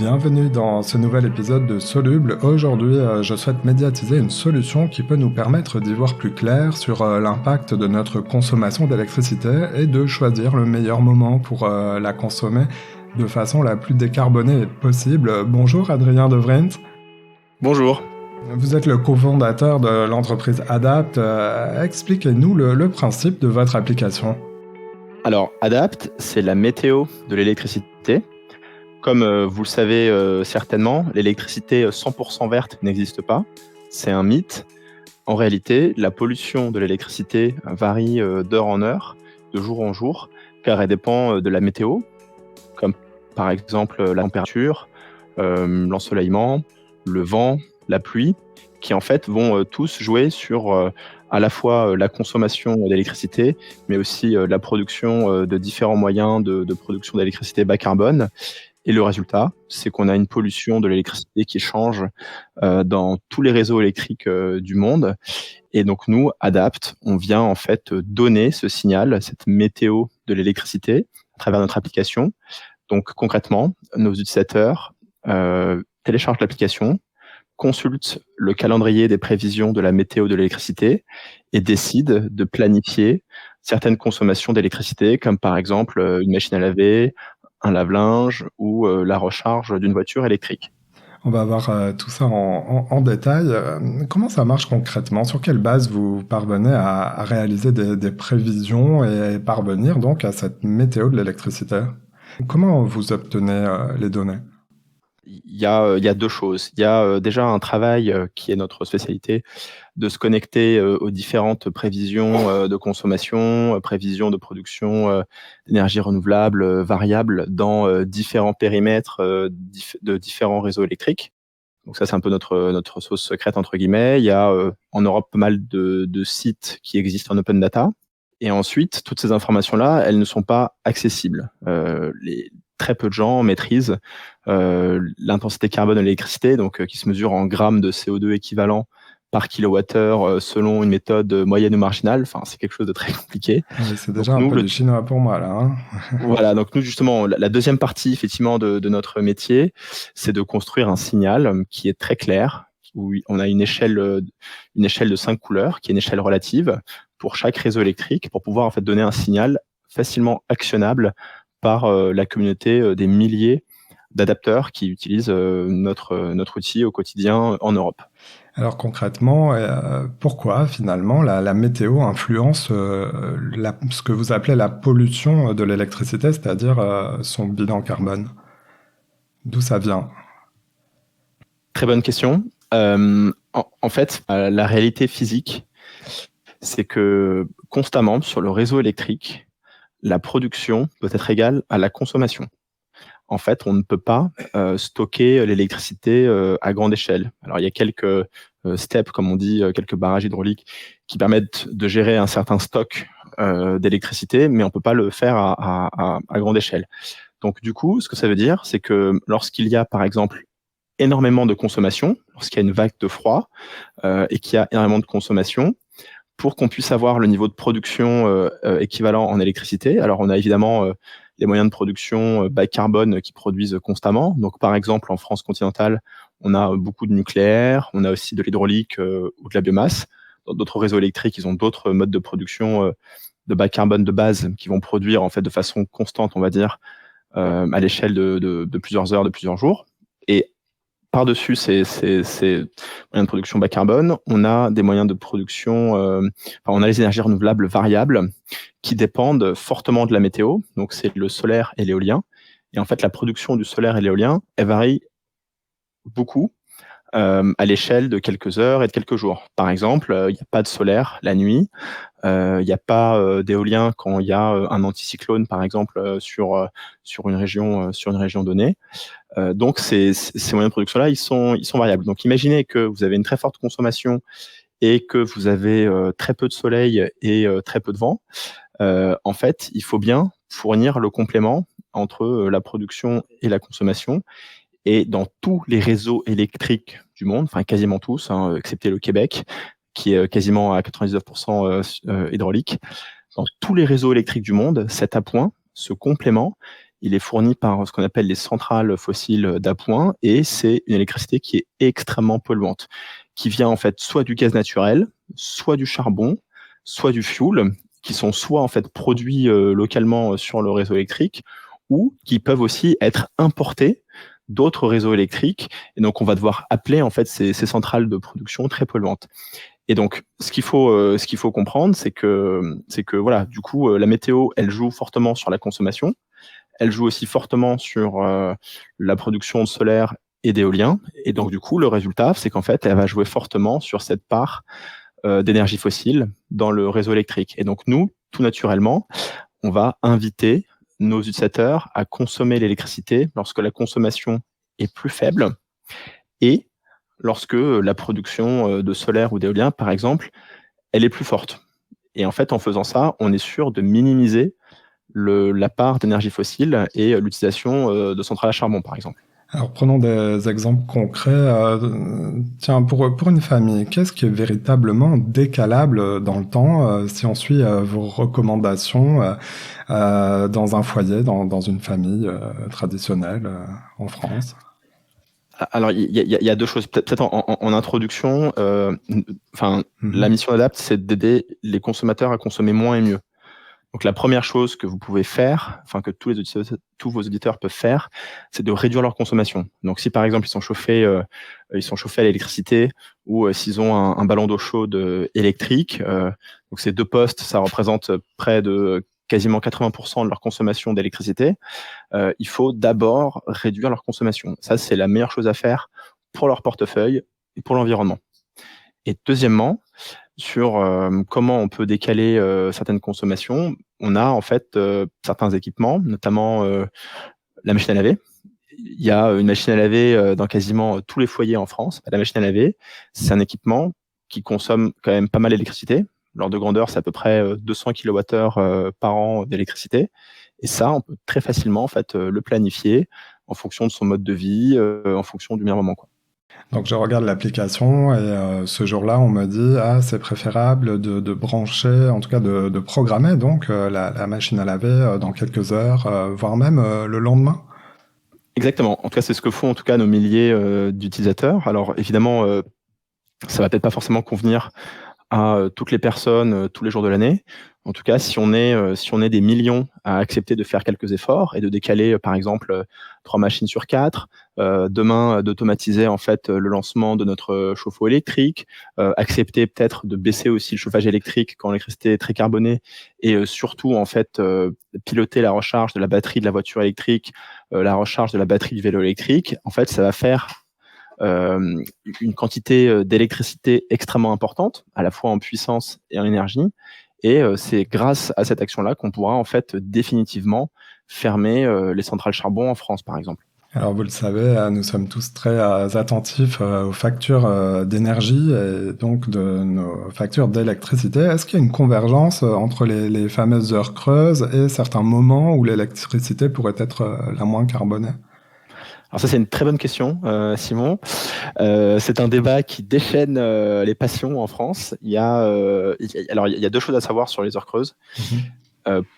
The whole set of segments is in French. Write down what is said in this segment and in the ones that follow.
Bienvenue dans ce nouvel épisode de Soluble. Aujourd'hui, je souhaite médiatiser une solution qui peut nous permettre d'y voir plus clair sur l'impact de notre consommation d'électricité et de choisir le meilleur moment pour la consommer de façon la plus décarbonée possible. Bonjour Adrien De Vriend. Bonjour. Vous êtes le cofondateur de l'entreprise Adapt. Expliquez-nous le principe de votre application. Alors, Adapt, c'est la météo de l'électricité. Comme vous le savez certainement, l'électricité 100% verte n'existe pas. C'est un mythe. En réalité, la pollution de l'électricité varie d'heure en heure, de jour en jour, car elle dépend de la météo, comme par exemple la température, l'ensoleillement, le vent, la pluie, qui en fait vont tous jouer sur à la fois la consommation d'électricité, mais aussi la production de différents moyens de production d'électricité bas carbone. Et le résultat, c'est qu'on a une pollution de l'électricité qui change dans tous les réseaux électriques du monde. Et donc nous, Adapt, on vient en fait donner ce signal, cette météo de l'électricité à travers notre application. Donc concrètement, nos utilisateurs téléchargent l'application, consultent le calendrier des prévisions de la météo de l'électricité et décident de planifier certaines consommations d'électricité, comme par exemple une machine à laver, un lave-linge ou la recharge d'une voiture électrique. On va voir tout ça en détail. Comment ça marche concrètement? Sur quelle base vous parvenez à réaliser des prévisions et parvenir donc à cette météo de l'électricité? Comment vous obtenez les données? Il y a deux choses. Il y a déjà un travail qui est notre spécialité, de se connecter aux différentes prévisions de consommation, prévisions de production d'énergie renouvelable variables dans différents périmètres de différents réseaux électriques. Donc ça, c'est un peu notre sauce secrète, entre guillemets. Il y a en Europe pas mal de sites qui existent en open data. Et ensuite, toutes ces informations-là, elles ne sont pas accessibles. Très peu de gens maîtrisent l'intensité carbone de l'électricité, donc qui se mesure en grammes de CO2 équivalent par kilowattheure selon une méthode moyenne ou marginale. Enfin, c'est quelque chose de très compliqué. Oui, c'est déjà un peu du chinois pour moi, là. Hein. Voilà, donc nous, justement, la deuxième partie, effectivement, de notre métier, c'est de construire un signal qui est très clair, où on a une échelle de 5 couleurs, qui est une échelle relative, pour chaque réseau électrique, pour pouvoir en fait donner un signal facilement actionnable par la communauté des milliers d'adapteurs qui utilisent notre outil au quotidien en Europe. Alors concrètement, pourquoi finalement la météo influence ce que vous appelez la pollution de l'électricité, c'est-à-dire son bilan carbone? D'où ça vient? Très bonne question. En fait, la réalité physique, c'est que constamment sur le réseau électrique, la production peut être égale à la consommation. En fait, on ne peut pas stocker l'électricité à grande échelle. Alors, il y a quelques steps, comme on dit, quelques barrages hydrauliques qui permettent de gérer un certain stock d'électricité, mais on ne peut pas le faire à grande échelle. Donc, du coup, ce que ça veut dire, c'est que lorsqu'il y a, par exemple, énormément de consommation, lorsqu'il y a une vague de froid et qu'il y a énormément de consommation, pour qu'on puisse avoir le niveau de production équivalent en électricité. Alors, on a évidemment les moyens de production bas carbone qui produisent constamment. Donc, par exemple, en France continentale, on a beaucoup de nucléaire, on a aussi de l'hydraulique ou de la biomasse. Dans d'autres réseaux électriques, ils ont d'autres modes de production de bas carbone de base qui vont produire en fait de façon constante, on va dire, à l'échelle de plusieurs heures, de plusieurs jours. Et par-dessus ces moyens de production bas carbone, on a des moyens de production, on a les énergies renouvelables variables qui dépendent fortement de la météo. Donc, c'est le solaire et l'éolien. Et en fait, la production du solaire et l'éolien, elle varie beaucoup à l'échelle de quelques heures et de quelques jours. Par exemple, il n'y a pas de solaire la nuit, il n'y a pas d'éolien quand il y a un anticyclone, par exemple, sur une région donnée. Donc, ces moyens de production-là, ils sont variables. Donc, imaginez que vous avez une très forte consommation et que vous avez très peu de soleil et très peu de vent. En fait, il faut bien fournir le complément entre la production et la consommation. Et dans tous les réseaux électriques du monde, enfin quasiment tous, excepté le Québec, qui est quasiment à 99% hydraulique, dans tous les réseaux électriques du monde, cet appoint, ce complément, il est fourni par ce qu'on appelle les centrales fossiles d'appoint, et c'est une électricité qui est extrêmement polluante, qui vient en fait soit du gaz naturel, soit du charbon, soit du fioul, qui sont soit en fait produits localement sur le réseau électrique, ou qui peuvent aussi être importés d'autres réseaux électriques. Et donc, on va devoir appeler en fait ces centrales de production très polluantes. Et donc, ce qu'il faut comprendre, c'est que voilà, du coup, la météo, elle joue fortement sur la consommation. Elle joue aussi fortement sur la production de solaire et d'éolien. Et donc, du coup, le résultat, c'est qu'en fait, elle va jouer fortement sur cette part d'énergie fossile dans le réseau électrique. Et donc, nous, tout naturellement, on va inviter nos utilisateurs à consommer l'électricité lorsque la consommation est plus faible et lorsque la production de solaire ou d'éolien, par exemple, elle est plus forte. Et en fait, en faisant ça, on est sûr de minimiser la part d'énergie fossile et l'utilisation de centrales à charbon, par exemple. Alors prenons des exemples concrets. Tiens, pour une famille, qu'est-ce qui est véritablement décalable dans le temps si on suit vos recommandations dans un foyer, dans une famille traditionnelle en France? Alors, il y a deux choses. Peut-être en introduction, la mission d'Adapt, c'est d'aider les consommateurs à consommer moins et mieux. Donc, la première chose que vous pouvez faire, enfin que tous vos auditeurs peuvent faire, c'est de réduire leur consommation. Donc, si par exemple ils sont chauffés à l'électricité ou s'ils ont un ballon d'eau chaude électrique, donc ces deux postes, ça représente près de quasiment 80% de leur consommation d'électricité. Il faut d'abord réduire leur consommation. Ça, c'est la meilleure chose à faire pour leur portefeuille et pour l'environnement. Et deuxièmement, sur comment on peut décaler certaines consommations, on a en fait certains équipements, notamment la machine à laver. Il y a une machine à laver dans quasiment tous les foyers en France. La machine à laver, c'est un équipement qui consomme quand même pas mal d'électricité. L'ordre de grandeur, c'est à peu près 200 kWh par an d'électricité. Et ça, on peut très facilement en fait le planifier en fonction de son mode de vie, en fonction du meilleur moment, quoi. Donc je regarde l'application et ce jour-là, on me dit c'est préférable de brancher, en tout cas de programmer donc la machine à laver dans quelques heures, voire même le lendemain. Exactement. En tout cas, c'est ce que font en tout cas nos milliers d'utilisateurs. Alors évidemment, ça va peut-être pas forcément convenir à toutes les personnes tous les jours de l'année. En tout cas, si on est des millions à accepter de faire quelques efforts et de décaler, par exemple, 3 machines sur 4, demain d'automatiser en fait le lancement de notre chauffe-eau électrique, accepter peut-être de baisser aussi le chauffage électrique quand l'électricité est très carbonée et surtout en fait piloter la recharge de la batterie de la voiture électrique, la recharge de la batterie du vélo électrique. En fait, ça va faire une quantité d'électricité extrêmement importante, à la fois en puissance et en énergie. Et c'est grâce à cette action-là qu'on pourra en fait définitivement fermer les centrales charbon en France, par exemple. Alors vous le savez, nous sommes tous très attentifs aux factures d'énergie et donc de nos factures d'électricité. Est-ce qu'il y a une convergence entre les fameuses heures creuses et certains moments où l'électricité pourrait être la moins carbonée ? Alors ça, c'est une très bonne question, Simon. C'est un débat qui déchaîne les passions en France. Il y a deux choses à savoir sur les heures creuses.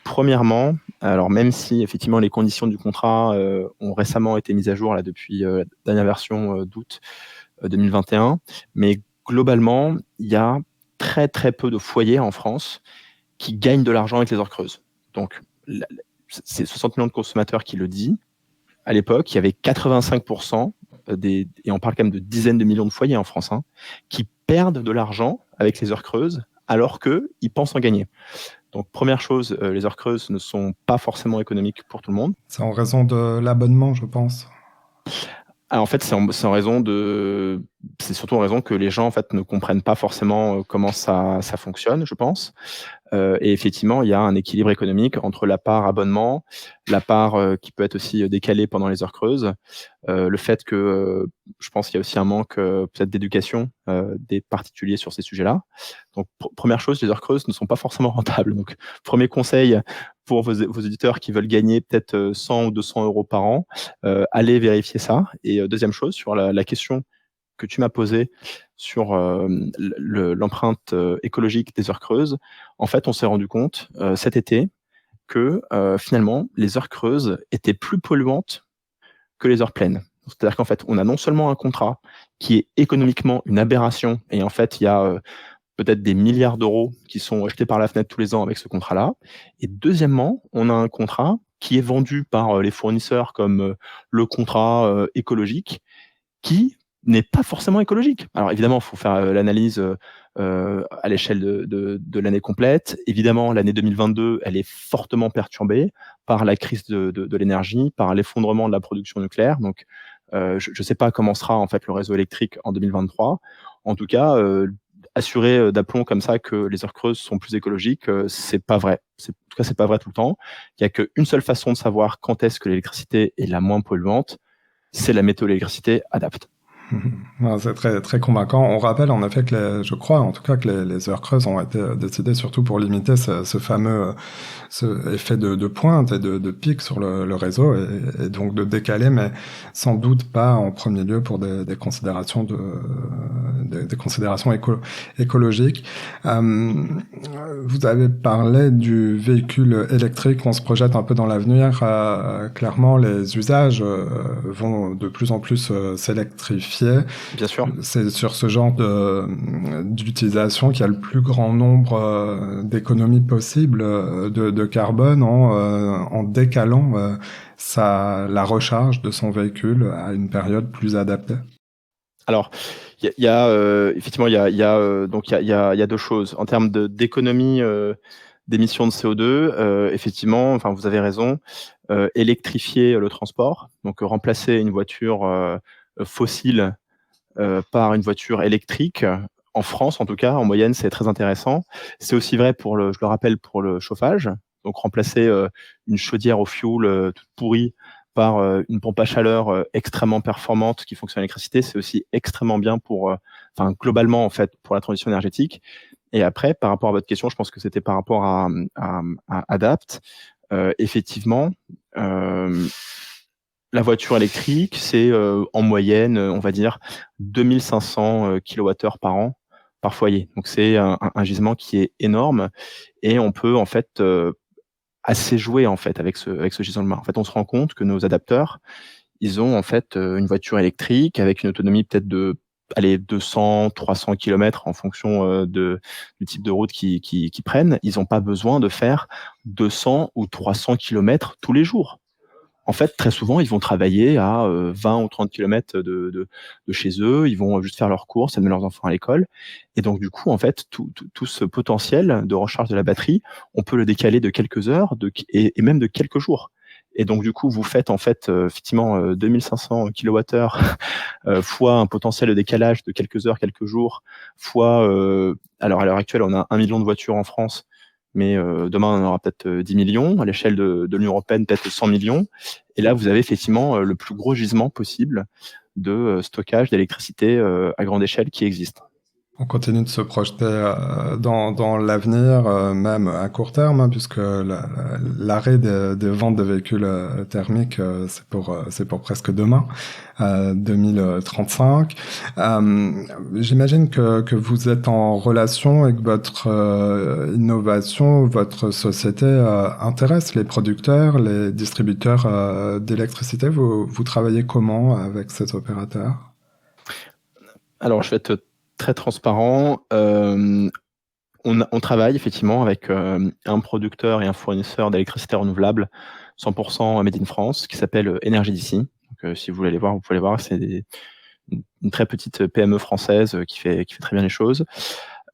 Premièrement, alors même si effectivement les conditions du contrat ont récemment été mises à jour là, depuis la dernière version d'août 2021, mais globalement, il y a très très peu de foyers en France qui gagnent de l'argent avec les heures creuses. Donc, c'est 60 millions de consommateurs qui le disent. À l'époque, il y avait 85% et on parle quand même de dizaines de millions de foyers en France, qui perdent de l'argent avec les heures creuses alors qu'ils pensent en gagner. Donc, première chose, les heures creuses ne sont pas forcément économiques pour tout le monde. C'est en raison de l'abonnement, je pense. Alors, en fait, c'est surtout en raison que les gens en fait ne comprennent pas forcément comment ça fonctionne, je pense. Et effectivement, il y a un équilibre économique entre la part abonnement, la part qui peut être aussi décalée pendant les heures creuses, le fait que je pense qu'il y a aussi un manque peut-être d'éducation des particuliers sur ces sujets-là. Donc, première chose, les heures creuses ne sont pas forcément rentables. Donc, premier conseil pour vos auditeurs qui veulent gagner peut-être 100 ou 200 euros par an, allez vérifier ça. Et deuxième chose, sur la question que tu m'as posée sur l'empreinte écologique des heures creuses, en fait, on s'est rendu compte cet été que finalement, les heures creuses étaient plus polluantes que les heures pleines. C'est-à-dire qu'en fait, on a non seulement un contrat qui est économiquement une aberration, et en fait, il y a peut-être des milliards d'euros qui sont jetés par la fenêtre tous les ans avec ce contrat-là. Et deuxièmement, on a un contrat qui est vendu par les fournisseurs comme le contrat écologique, qui n'est pas forcément écologique. Alors évidemment, il faut faire l'analyse à l'échelle de l'année complète. Évidemment, l'année 2022, elle est fortement perturbée par la crise de l'énergie, par l'effondrement de la production nucléaire. Donc, je ne sais pas comment sera en fait le réseau électrique en 2023. En tout cas, assurer d'aplomb comme ça que les heures creuses sont plus écologiques, c'est pas vrai. En tout cas, c'est pas vrai tout le temps. Il y a qu'une seule façon de savoir quand est-ce que l'électricité est la moins polluante, c'est la météo électricité adapte. Ouais, c'est très, très convaincant. On rappelle en effet que je crois en tout cas que les heures creuses ont été décidées surtout pour limiter ce fameux effet de pointe et de pic sur le réseau et donc de décaler, mais sans doute pas en premier lieu pour des considérations des considérations écologiques. Vous avez parlé du véhicule électrique. On se projette un peu dans l'avenir. Clairement, les usages vont de plus en plus s'électrifier. Bien sûr. C'est sur ce genre d'utilisation qu'il y a le plus grand nombre d'économies possibles de carbone en décalant la recharge de son véhicule à une période plus adaptée. Alors, effectivement, il y a deux choses. En termes d'économie d'émissions de CO2, effectivement, enfin, vous avez raison, électrifier le transport, donc remplacer une voiture fossile par une voiture électrique. En France, en tout cas, en moyenne, c'est très intéressant. C'est aussi vrai je le rappelle, pour le chauffage. Donc, remplacer une chaudière au fioul toute pourrie par une pompe à chaleur extrêmement performante qui fonctionne à l'électricité, c'est aussi extrêmement bien globalement, en fait, pour la transition énergétique. Et après, par rapport à votre question, je pense que c'était par rapport à Adapt. Effectivement, la voiture électrique, c'est en moyenne, on va dire, 2500 kWh par an par foyer. Donc, c'est un gisement qui est énorme et on peut en fait assez jouer en fait avec ce gisement-là. En fait, on se rend compte que nos adapteurs, ils ont en fait une voiture électrique avec une autonomie peut-être de 200, 300 km en fonction du type de route qu'ils prennent. Ils n'ont pas besoin de faire 200 ou 300 km tous les jours. En fait, très souvent, ils vont travailler à 20 ou 30 km de chez eux. Ils vont juste faire leurs courses, amener leurs enfants à l'école. Et donc, du coup, en fait, tout ce potentiel de recharge de la batterie, on peut le décaler de quelques heures et même de quelques jours. Et donc, du coup, vous faites en fait effectivement 2500 kWh fois un potentiel de décalage de quelques heures, quelques jours, fois... alors, à l'heure actuelle, on a 1 million de voitures en France, mais demain, on en aura peut-être 10 millions. À l'échelle de l'Union européenne, peut-être 100 millions. Et là, vous avez effectivement le plus gros gisement possible de stockage d'électricité à grande échelle qui existe. On continue de se projeter dans l'avenir, même à court terme, hein, puisque l'arrêt des ventes de véhicules thermiques, c'est pour presque demain, 2035. J'imagine que vous êtes en relation avec votre innovation, votre société intéresse les producteurs, les distributeurs d'électricité. Vous travaillez comment avec ces opérateurs? Alors, je vais être très transparent. On travaille effectivement avec un producteur et un fournisseur d'électricité renouvelable 100% made in France qui s'appelle Energy Donc, si vous voulez aller voir, vous pouvez aller voir. C'est une très petite PME française qui fait très bien les choses.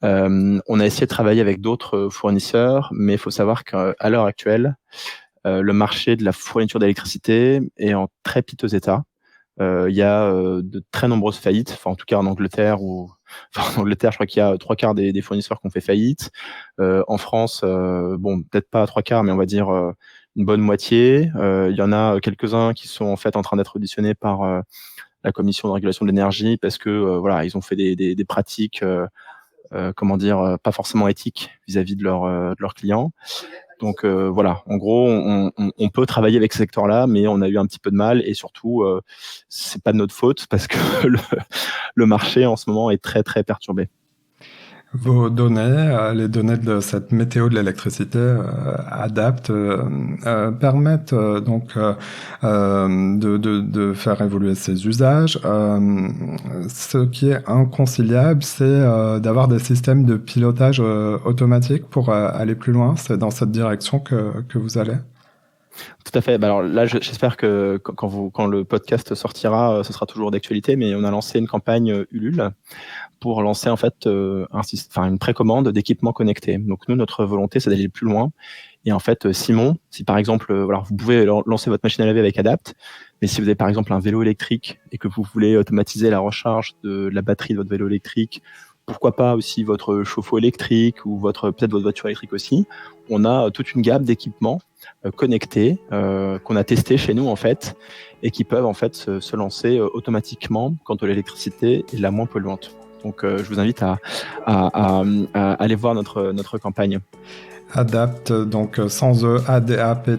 On a essayé de travailler avec d'autres fournisseurs, mais il faut savoir qu'à l'heure actuelle, le marché de la fourniture d'électricité est en très piteux état. Il y a de très nombreuses faillites, enfin en tout cas en Angleterre, en Angleterre, je crois qu'il y a 3/4 des fournisseurs qui ont fait faillite. En France, bon, peut-être pas 3/4, mais on va dire une bonne moitié. Il y en a quelques-uns qui sont en fait en train d'être auditionnés par la Commission de régulation de l'énergie parce que voilà, ils ont fait des pratiques, comment dire, pas forcément éthiques vis-à-vis de leurs clients. Donc voilà, en gros, on peut travailler avec ce secteur-là, mais on a eu un petit peu de mal et surtout, c'est pas de notre faute parce que le marché en ce moment est très très perturbé. Vos données, les données de cette météo de l'électricité Adapt permettent donc de faire évoluer ces usages. Ce qui est inconciliable, c'est d'avoir des systèmes de pilotage automatique pour aller plus loin. C'est dans cette direction que vous allez. Tout à fait. Alors là, j'espère que quand le podcast sortira, ce sera toujours d'actualité, mais on a lancé une campagne Ulule pour lancer en fait une précommande d'équipements connectés. Donc nous, notre volonté, c'est d'aller plus loin. Et en fait, Simon, si par exemple, vous pouvez lancer votre machine à laver avec Adapt, mais si vous avez par exemple un vélo électrique et que vous voulez automatiser la recharge de la batterie de votre vélo électrique, pourquoi pas aussi votre chauffe-eau électrique ou peut-être votre voiture électrique aussi, on a toute une gamme d'équipements connectés qu'on a testés chez nous en fait et qui peuvent en fait se lancer automatiquement quand l'électricité est la moins polluante. Donc je vous invite à aller voir notre campagne. Adapt, donc sans e, adapt.sh,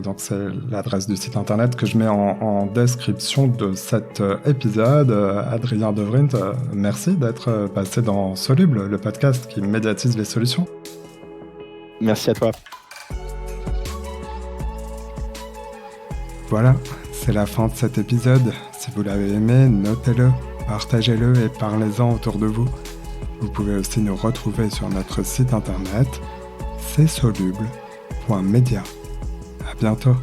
donc c'est l'adresse du site internet que je mets en description de cet épisode. Adrien Devrindt, merci d'être passé dans Soluble, le podcast qui médiatise les solutions. Merci à toi. Voilà, c'est la fin de cet épisode. Si vous l'avez aimé, notez-le, partagez-le et parlez-en autour de vous. Vous pouvez aussi nous retrouver sur notre site internet csoluble.media. À bientôt.